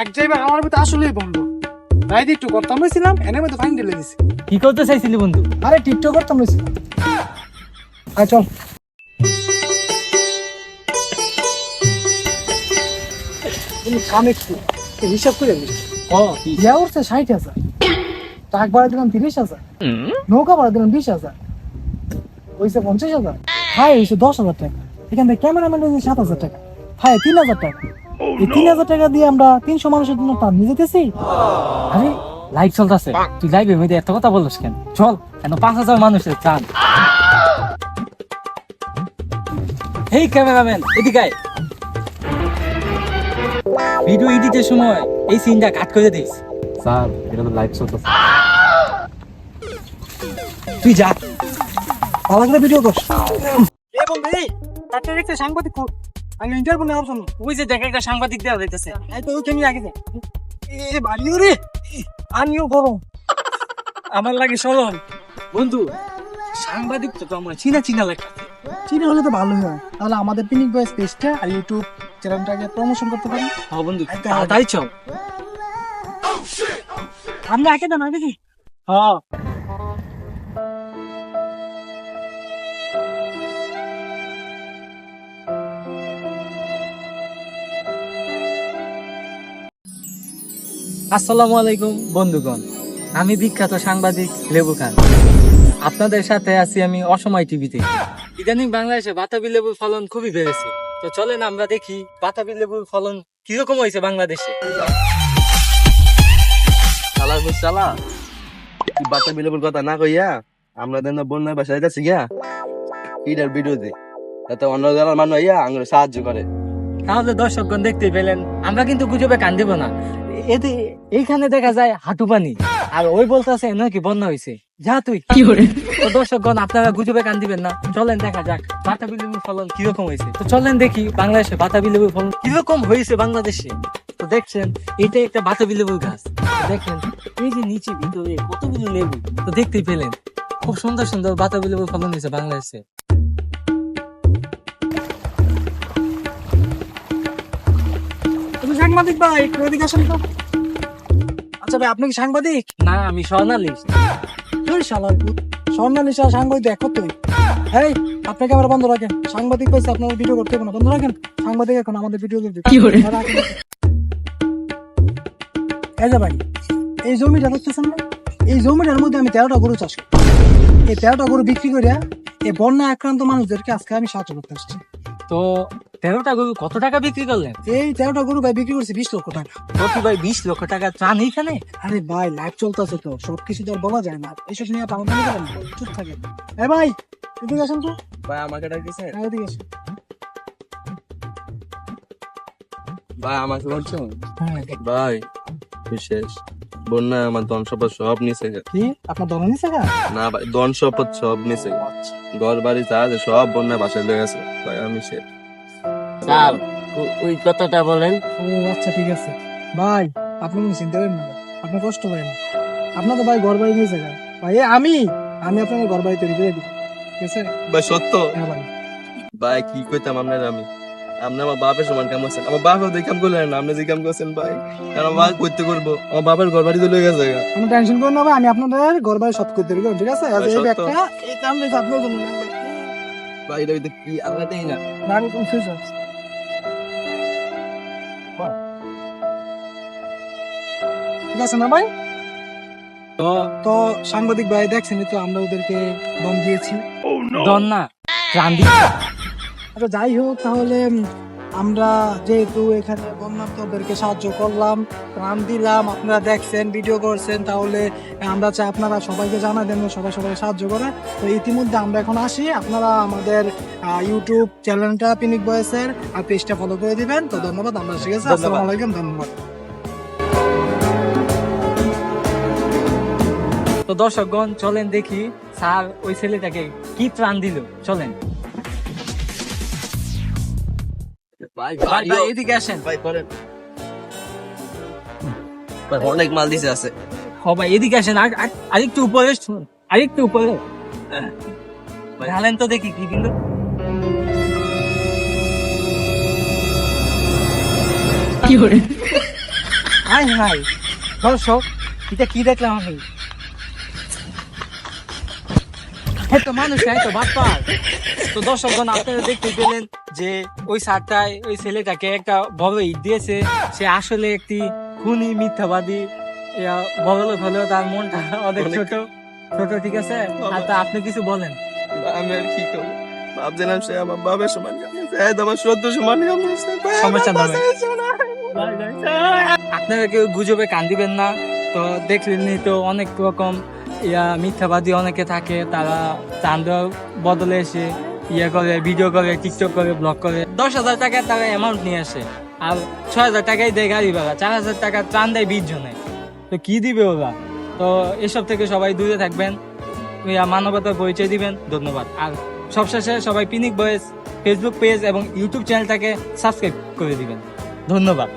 এক ড্রাইভার আমার মধ্যে আসলেই বন্ধু ভাই একটু করতাম বলছিলাম এনে মধ্যে ফাইন ঢেলে দিছি। কি করতে চাইছিলি বন্ধু? আরে টিকটক করতাম বলছিলাম। আয় চল কাম একটু হিসাব করে দিস। ও ইয়া উঠছে 60,000, টাক ভাড়া দিলাম 30,000, নৌকা ভাড়া দিলাম 20,000, হয়েছে 50,000, হাই হয়েছে 10,000 টাকা। এখান থেকে ক্যামেরাম্যান 7,000 টাকা, হাই 3,000 টাকা। এই 3,000 টাকা দিয়ে আমরা 300 মানুষের জন্য তার নিয়ে যেতেছি। আরে লাইভ চলতেছে, তুই লাইভের মধ্যে এত কথা বলছিস কেন? চল কেন 5,000 মানুষের চান। এই ক্যামেরাম্যান এদিকে আয়। ভিডিও এডিটের সময় এই সিনটা কাট করে দিস। স্যার এটা তো লাইভ চলতেছে। তুই যা। ভালো করে ভিডিও কর। এ বন্ধু এই তাতে একটা সাংবাদিক আমি ইন্টারভিউ নেওয়ার জন্য ওই যে দেখ একটা সাংবাদিক দেওয়া যাইতেছে। এই তো ওকে নিয়ে আগে যা। এ বাড়িও রে আমিও গরম আমার লাগে সরল বন্ধু, সাংবাদিক তো আমার চিনা চিনা লাগছে। চিনি হলে তো ভালোই হয়, তাহলে আমাদের পিনিক বয়েস পেজটা আর ইউটিউব চ্যানেলটাকে প্রমোশন করতে পারি। হ্যাঁ বন্ধু তাই চল। আমরা আগে দেন আগে হ্যাঁ আসসালামু আলাইকুম বন্ধুগণ, আমি বিখ্যাত সাংবাদিক লেবু খান। আপনাদের সাথে আছি আমি অসময় টিভিতে। ইদানিং বাংলাদেশে বাতাবি লেবুর ফলন খুবই বেড়েছে, তো চলেন আমরা দেখি বাতাবি লেবুর ফলন কিরকম হয়েছে বাংলাদেশে। চালা তুই বাচ্চা বিলেবুর কথা না কইয়া আমরা দেন বন্যার বাসায় যাচ্ছি গিয়া ইটার ভিডিও দে, যাতে অন্য জেলার মানুষ ইয়া আঙুলে সাহায্য করে। তাহলে দর্শকগণ দেখতেই পেলেন, আমরা কিন্তু গুজবে কান দিব না। এতে এইখানে দেখা যায় হাঁটু পানি, আর ওই বলতেছে নাকি বন্যা হয়েছে। যা তুই তো দর্শকগণ আপনারা গুজবে কান দিবেন না, চলেন দেখা যাক বাতাবি লেবুর ফলন কিরকম হয়েছে। তো চলেন দেখি বাংলাদেশে বাতাবি লেবুর ফলন কিরকম হয়েছে বাংলাদেশে। তো দেখছেন এটা একটা বাতাবি লেবুর গাছ, দেখেন এই যে নিচে ভিতরে কতগুলো লেবু। তো দেখতেই পেলেন খুব সুন্দর সুন্দর বাতাবি লেবুর ফলন হয়েছে বাংলাদেশে। তুমি সাংবাদিক ভাই একটু এদিকে আসেন তো। আচ্ছা ভাই আপনি কি সাংবাদিক? না আমি জার্নালিস্ট। তুই শালার পুত, স্বর্ণালিশা সাংবাদিক দেখো তুই। এই আপনি ক্যামেরা বন্ধ রাখেন, সাংবাদিক পাইছে আপনার ভিডিও করতে হবে না, বন্ধ রাখেন। সাংবাদিক এখন আমাদের ভিডিও করবে। এই যে ভাই এই জমিটা দেখতেছেন না, এই জমিটার মধ্যে আমি 13টা গরু চাষ করি। এই 13টা গরু বিক্রি করে এই বন্যা আক্রান্ত মানুষদেরকে আজকে আমি সাহায্য করতে আসছি। তো 13টা গরু কত টাকা বিক্রি করলেন? এই 13টা গরু ভাই বিক্রি করছি 20 লক্ষ টাকা। প্রতি ভাই 20 লক্ষ টাকা চান এইখানে? আরে ভাই লাইভ চলতেছে তো, সবকিছু তো আর বলা যায় না, এইসব নিয়ে টানাটানি করেন না, চুপ থাকে। ভাই এদিকে আসেন তো। ভাই আমাকে ডাকতেছে। এদিকে আসেন। ভাই আমাকে বলছো হ্যাঁ ভাই বিশেষ বন্যা আমার ধন সম্পদ সব নিচে গেছে। কি আপনার দল নিছে গা? না ভাই ধন সম্পদ সব নিচে গেছে, ঘর বাড়ি যা আছে সব বন্যা বাসায় লেগে গেছে ভাই। আমি সে স্যার ওই কথাটা বলেন। ও আচ্ছা ঠিক আছে ভাই, আপনি কোনো চিন্তা করেন না, আপনি কষ্ট করেন না। আপনার তো ভাই ঘর বাড়ি নিয়েছে গা ভাই, আমি আপনাকে ঘর বাড়ি তৈরি করে দিব, ঠিক আছে? ভাই সত্য হ্যাঁ ভাই। ভাই কি কইতাম আপনার আমি, আপনি আমার বাপের সমান কাম করছেন, আমার বাপের যে কাম করলেন না আপনি যে কাম করছেন ভাই, কারণ আমার বাপ করতে করবো, আমার বাপের ঘর বাড়ি চলে গেছে গা। কোনো টেনশন করুন না ভাই, আমি আপনাদের ঘর বাড়ি সব করে দেবো, ঠিক আছে? আর ভাই, এই সত্য। ব্যাগটা এই দাম রেখে আপনার জন্য লাগবে। ভাই এটা হইতে কি আল্লাহ দেই না। না আমি কোনো শেষ আছে। ঠিক আছে না ভাই? তো সাংবাদিক ভাই দেখছেন তো আমরা ওদেরকে দম দিয়েছি। দন না ত্রাণ দিচ্ছে। আচ্ছা যাই হোক, তাহলে আমরা যেহেতু এখানে বন্যার্থদেরকে সাহায্য করলাম, ত্রাণ দিলাম, আপনারা দেখছেন ভিডিও করছেন, তাহলে আমরা চাই আপনারা সবাইকে জানা দেন, সবাই সবাই সাহায্য করে। তো ইতিমধ্যে আমরা এখন আসি, আপনারা আমাদের ইউটিউব চ্যানেলটা পিনিক বয়েসের আর পেজটা ফলো করে দিবেন। তো ধন্যবাদ, আমরা এসে গেছি। আসসালামু আলাইকুম, ধন্যবাদ। তো দর্শকগণ চলেন দেখি স্যার ওই ছেলেটাকে কি ত্রাণ দিল, চলেন। ভাই ভাই ভাই এদিকে আসেন। ভাই করেন ভাই, অনেক মাল দিছে আছে। ও ভাই এদিকে আসেন, আরেকটু উপরে শুনুন, আরেকটু উপরে ঢালেন তো দেখি কি দিল। কি হাই হাই দর্শক, এটা কি দেখলাম আমি? তো মানুষ নাই তো বাটপার। তো দর্শকগণ আপনারা দেখতে পেলেন যে ওই স্যারটায় ওই ছেলেটাকে একটা বড় ইট দিয়েছে। সে আসলে একটি খুনি মিথ্যাবাদী, বড় লোক হলেও তার মনটা অনেক ছোট ছোট, ঠিক আছে? আর তা আপনি কিছু বলেন। আমি আর কি করবো, ভাবছিলাম সে আমার বাবার সমান, আমার সদ্য সমান। সমস্যা নাই। আপনারা কেউ গুজবে কান দিবেন না। তো দেখলেনই তো অনেক রকম মিথ্যাবাদী অনেকে থাকে, তারা চাঁদার বদলে এসে করে, ভিডিও করে, টিকটক করে, ব্লগ করে। 10,000 টাকা তারা অ্যামাউন্ট নিয়ে আসে, আর 6,000 টাকাই দেয় গাড়ি ভাড়া, 4,000 টাকা ত্রাণ দেয় 20 জনে। তো কি দিবে ওরা? তো এসব থেকে সবাই দূরে থাকবেন, মানবতার পরিচয় দিবেন। ধন্যবাদ। আর সবশেষে সবাই পিনিক বয়েজ ফেসবুক পেজ এবং ইউটিউব চ্যানেলটাকে সাবস্ক্রাইব করে দিবেন। ধন্যবাদ।